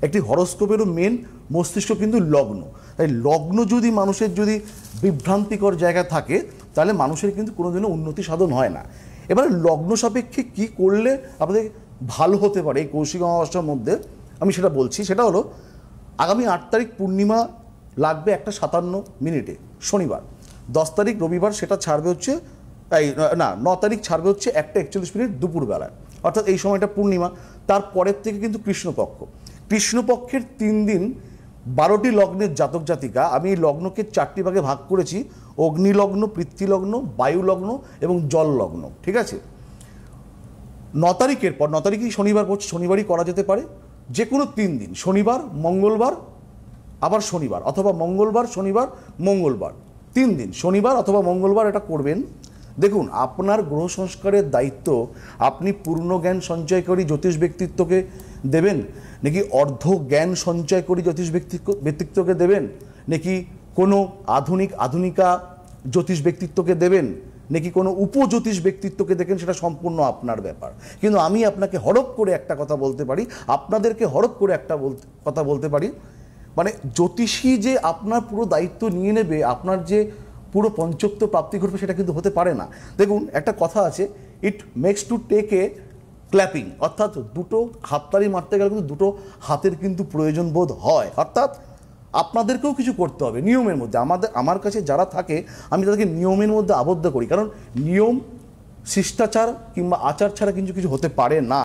একটি হরোস্কোপেরও মেন মস্তিষ্ক কিন্তু লগ্ন। তাই লগ্ন যদি মানুষের যদি বিভ্রান্তিকর জায়গা থাকে তাহলে মানুষের কিন্তু কোনোদিনও উন্নতি সাধন হয় না। এবারে লগ্ন সাপেক্ষে কী করলে আপনাদের ভালো হতে পারে এই কৌশিক অমাবস্যার মধ্যে আমি সেটা বলছি। সেটা হলো আগামী 8 তারিখ পূর্ণিমা লাগবে 1:57 শনিবার, 10 তারিখ রবিবার, সেটা ছাড়বে হচ্ছে 9 তারিখ ছাড়বে হচ্ছে 1:41 দুপুরবেলায়, অর্থাৎ এই সময়টা পূর্ণিমা। তারপরের থেকে কিন্তু কৃষ্ণপক্ষ। কৃষ্ণপক্ষের 3 দিন 12টি লগ্নের জাতক জাতিকা, আমি এই লগ্নকে 4টি ভাগে ভাগ করেছি: অগ্নিলগ্ন, পৃথ্বীলগ্ন, বায়ুলগ্ন এবং জল লগ্ন। ঠিক আছে, 9 তারিখের পর, 9 তারিখই শনিবার পড়ছে, শনিবারই করা যেতে পারে। যে কোনো 3 দিন, শনিবার, মঙ্গলবার, আবার শনিবার, অথবা মঙ্গলবার, শনিবার, মঙ্গলবার, 3 দিন শনিবার অথবা মঙ্গলবার এটা করবেন। দেখুন, আপনার গ্রহ সংস্কারের দায়িত্ব আপনি পূর্ণ জ্ঞান সঞ্চয়কারী জ্যোতিষ ব্যক্তিত্বকে দেবেন, নাকি অর্ধ জ্ঞান সঞ্চয়কারী জ্যোতিষ ব্যক্তিত্বকে দেবেন, নাকি কোনো আধুনিকা জ্যোতিষ ব্যক্তিত্বকে দেবেন, নাকি কোনো উপজ্যোতিষ ব্যক্তিত্বকে দেখেন, সেটা সম্পূর্ণ আপনার ব্যাপার। কিন্তু আমি আপনাকে হরপ করে একটা কথা বলতে পারি, আপনাদেরকে হরপ করে একটা কথা বলতে পারি, মানে জ্যোতিষী যে আপনার পুরো দায়িত্ব নিয়ে নেবে, আপনার যে পুরো পঞ্চত্ব প্রাপ্তি ঘটবে, সেটা কিন্তু হতে পারে না। দেখুন, একটা কথা আছে, it makes two take a clapping, অর্থাৎ দুটো হাততালি মারতে গেলে কিন্তু দুটো হাতের কিন্তু প্রয়োজন বোধ হয়। অর্থাৎ আপনাদেরকেও কিছু করতে হবে নিয়মের মধ্যে। আমার কাছে যারা থাকে আমি তাদেরকে নিয়মের মধ্যে আবদ্ধ করি, কারণ নিয়ম শিষ্টাচার কিংবা আচার ছাড়া কিন্তু কিছু হতে পারে না।